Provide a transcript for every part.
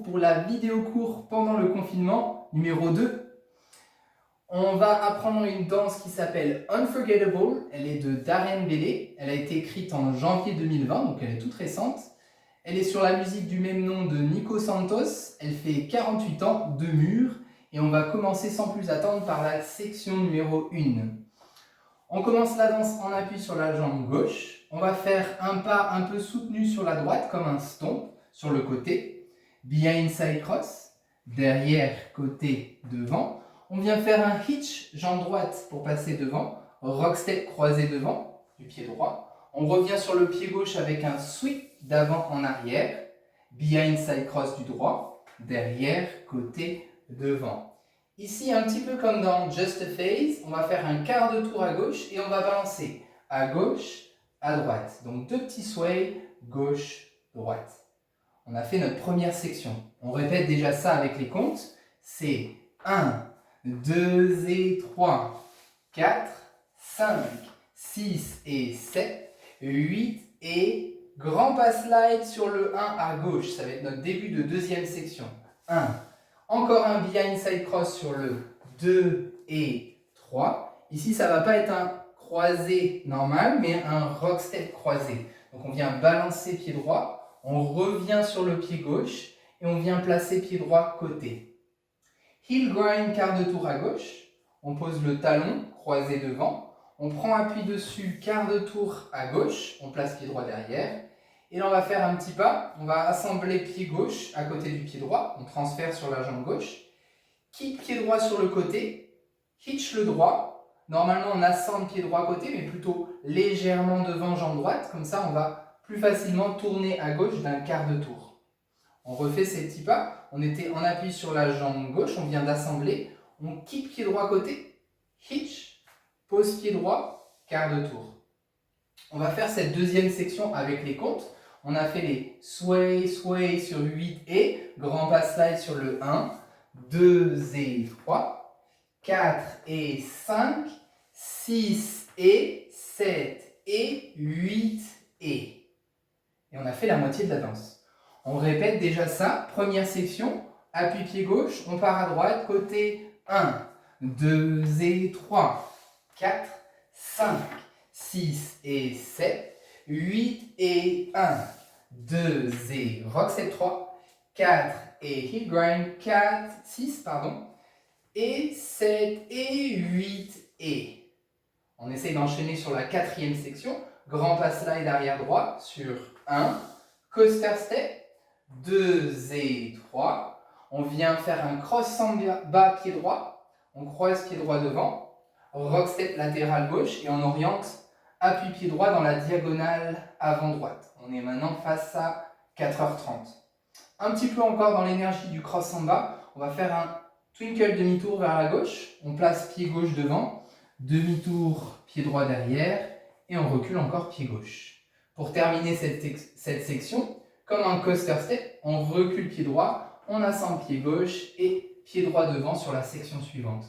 pour la vidéo cours pendant le confinement numéro 2. On va apprendre une danse qui s'appelle Unforgettable. Elle est de Darren Bailey. Elle a été écrite en janvier 2020, donc elle est toute récente. Elle est sur la musique du même nom de Nico Santos. Elle fait 48 ans de mur. Et on va commencer sans plus attendre par la section numéro 1. On commence la danse en appui sur la jambe gauche. On va faire un pas un peu soutenu sur la droite, comme un stomp sur le côté. Behind side cross, derrière, côté, devant. On vient faire un hitch, jambe droite pour passer devant. Rock step croisé devant, du pied droit. On revient sur le pied gauche avec un sweep d'avant en arrière. Behind side cross du droit, derrière, côté, devant. Ici, un petit peu comme dans Just a Phase, on va faire un quart de tour à gauche et on va balancer à gauche, à droite. Donc deux petits sway, gauche, droite. On a fait notre première section. On répète déjà ça avec les comptes. C'est 1, 2 et 3, 4, 5, 6 et 7, 8 et grand pas slide sur le 1 à gauche. Ça va être notre début de deuxième section. 1. Encore un behind side cross sur le 2 et 3. Ici, ça ne va pas être un croisé normal, mais un rock step croisé. Donc on vient balancer pied droit, on revient sur le pied gauche et on vient placer pied droit côté. Heel grind, quart de tour à gauche. On pose le talon croisé devant. On prend appui dessus, quart de tour à gauche. On place pied droit derrière. Et là, on va faire un petit pas. On va assembler pied gauche à côté du pied droit. On transfère sur la jambe gauche. Kick pied droit sur le côté. Hitch le droit. Normalement, on assemble pied droit côté, mais plutôt légèrement devant jambe droite. Comme ça, on va plus facilement tourner à gauche d'un quart de tour. On refait ces petits pas. On était en appui sur la jambe gauche. On vient d'assembler. On kick pied droit côté. Hitch. Pose pied droit. Quart de tour. On va faire cette deuxième section avec les comptes. On a fait les sway, sway sur 8 et grand pas slide sur le 1, 2 et 3, 4 et 5, 6 et 7 et 8 et. Et on a fait la moitié de la danse. On répète déjà ça. Première section, appui pied gauche, on part à droite, côté 1, 2 et 3, 4, 5, 6 et 7, 8 et 1, 2 et rock step 3, 4 et heel grind, 6 et 7 et 8 et. On essaye d'enchaîner sur la quatrième section, grand pas slide arrière droit sur 1, coaster step, 2 et 3. On vient faire un cross samba pied droit, on croise pied droit devant, rock step latéral gauche et on oriente appui pied droit dans la diagonale avant droite. On est maintenant face à 4h30. Un petit peu encore dans l'énergie du cross samba. On va faire un twinkle demi-tour vers la gauche. On place pied gauche devant, demi-tour pied droit derrière et on recule encore pied gauche. Pour terminer cette section, comme un coaster step, on recule pied droit, on assemble pied gauche et pied droit devant sur la section suivante.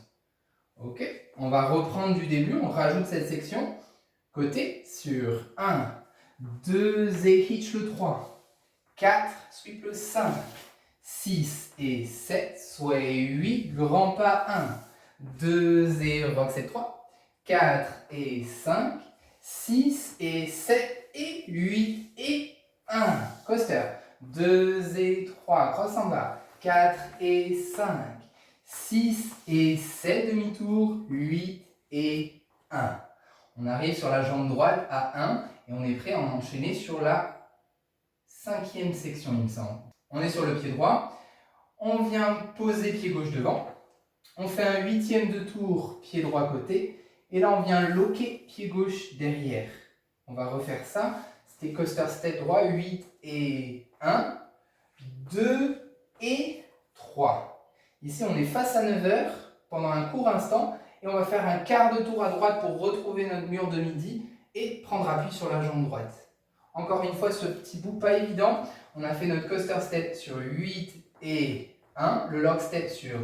Ok, on va reprendre du début, on rajoute cette section. Côté sur 1, 2 et hitch le 3, 4, sweep le 5, 6 et 7, sway 8, grand pas 1, 2 et rock step 3, 4 et 5, 6 et 7 et 8 et 1, coaster, 2 et 3, cross en bas, 4 et 5, 6 et 7, demi-tour, 8 et 1. On arrive sur la jambe droite à 1 et on est prêt à en enchaîner sur la cinquième section, il me semble. On est sur le pied droit, on vient poser pied gauche devant, on fait un huitième de tour, pied droit côté, et là on vient loquer pied gauche derrière. On va refaire ça, c'était coaster step droit, 8 et 1, 2 et 3. Ici on est face à 9h pendant un court instant, et on va faire un quart de tour à droite pour retrouver notre mur de midi et prendre appui sur la jambe droite. Encore une fois, ce petit bout pas évident. On a fait notre coaster step sur 8 et 1, le lock step sur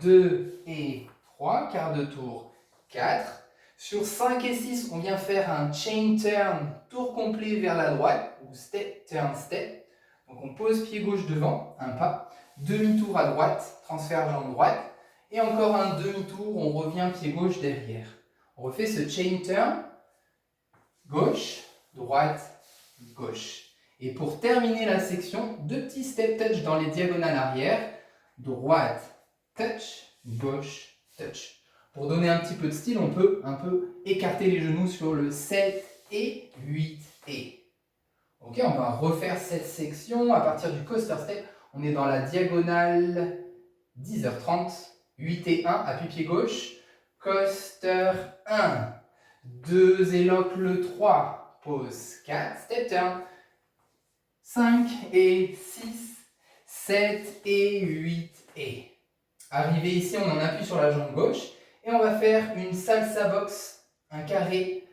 2 et 3, quart de tour 4. Sur 5 et 6, on vient faire un chain turn, tour complet vers la droite, ou step, turn, step. Donc on pose pied gauche devant, un pas. demi-tour à droite, transfert jambe droite, et encore un demi-tour, on revient pied gauche derrière. On refait ce chain turn, gauche, droite, gauche. Et pour terminer la section, 2 petits step touch dans les diagonales arrière, droite, touch, gauche, touch. Pour donner un petit peu de style, on peut un peu écarter les genoux sur le 7 et 8 et. Ok, on va refaire cette section à partir du coaster step. On est dans la diagonale 10h30, 8 et 1, appui pied gauche, coaster 1, 2 éloque le 3, pause 4, step turn, 5 et 6, 7 et 8 et. Arrivé ici, on en appuie sur la jambe gauche et on va faire une salsa box, un carré,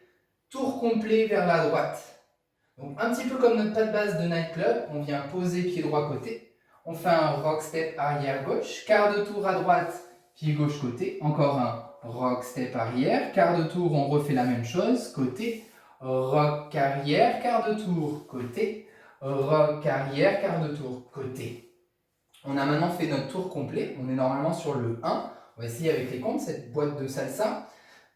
tour complet vers la droite. Donc un petit peu comme notre pas de base de nightclub, on vient poser pied droit côté, on fait un rock step arrière gauche, quart de tour à droite, pied gauche côté, encore un rock step arrière, quart de tour, on refait la même chose, côté, rock arrière, quart de tour côté, rock arrière, quart de tour côté. On a maintenant fait notre tour complet, on est normalement sur le 1, on va essayer avec les comptes, cette boîte de salsa,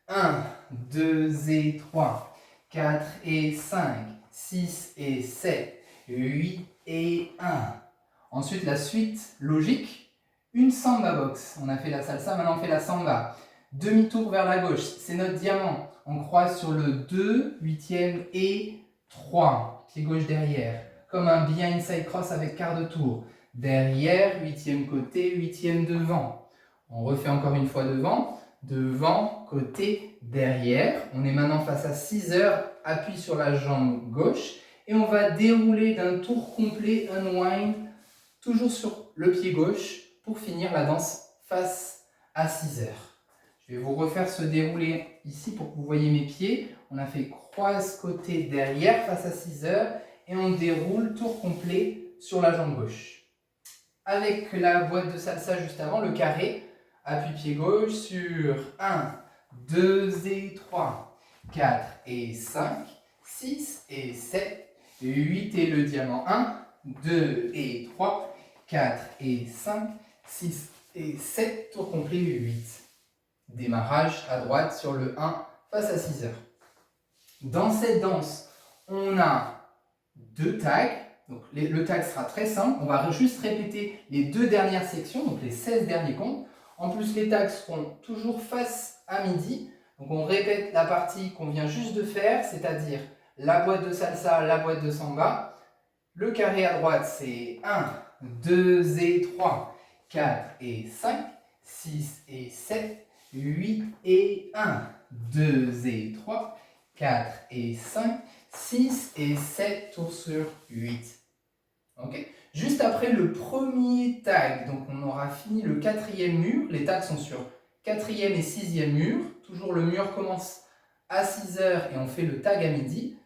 1, 2 et 3, 4 et 5, 6 et 7, 8 et 1. Ensuite, la suite logique, une samba box. On a fait la salsa, maintenant on fait la samba. Demi-tour vers la gauche, c'est notre diamant. On croise sur le 2, 8e et 3. Pied gauche derrière. Comme un behind side cross avec quart de tour. Derrière, 8e côté, 8e devant. On refait encore une fois devant. Devant, côté, derrière. On est maintenant face à 6 heures. Appuie sur la jambe gauche et on va dérouler d'un tour complet, unwind, toujours sur le pied gauche pour finir la danse face à 6 heures. Je vais vous refaire ce déroulé ici pour que vous voyez mes pieds. On a fait croise côté derrière face à 6 heures et on déroule tour complet sur la jambe gauche. Avec la boîte de salsa juste avant, le carré, appui pied gauche sur 1, 2 et 3. 4 et 5, 6 et 7, 8 et le diamant 1, 2 et 3, 4 et 5, 6 et 7, tour complet 8. Démarrage à droite sur le 1 face à 6 heures. Dans cette danse, on a 2 tags. Donc le tag sera très simple. On va juste répéter les 2 dernières sections, donc les 16 derniers comptes. En plus, les tags seront toujours face à midi. Donc on répète la partie qu'on vient juste de faire, c'est-à-dire la boîte de salsa, la boîte de samba. Le carré à droite, c'est 1, 2 et 3, 4 et 5, 6 et 7, 8 et 1, 2 et 3, 4 et 5, 6 et 7, tour sur 8. Okay. Juste après le premier tag, donc on aura fini le 4e mur, les tags sont sur 4e et 6e mur, toujours le mur commence à 6 heures et on fait le tag à midi.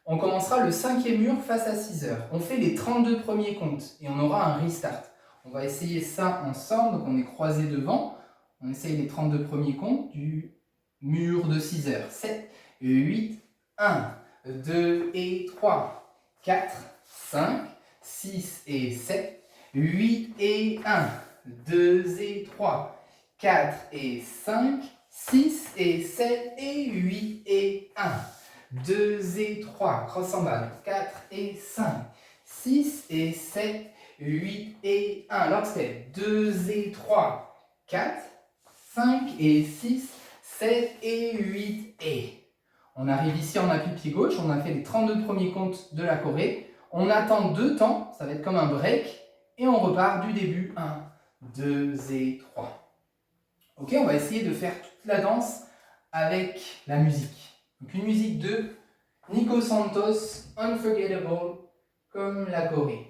On commencera le 5e mur face à 6 heures. On fait les 32 premiers comptes et on aura un restart. On va essayer ça ensemble, donc on est croisés devant. On essaye les 32 premiers comptes du mur de 6 heures. 7, 8, 1, 2 et 3, 4, 5, 6 et 7, 8 et 1, 2 et 3, 4 et 5, 6 et 7 et 8 et 1, 2 et 3, cross en bas, 4 et 5, 6 et 7, 8 et 1, lock step, 2 et 3, 4, 5 et 6, 7 et 8 et. On arrive ici en appui pied gauche, on a fait les 32 premiers comptes de la choré. On attend 2 temps, ça va être comme un break, et on repart du début, 1, 2 et 3. Ok, on va essayer de faire toute la danse avec la musique. Donc une musique de Nico Santos, Unforgettable, comme la choré.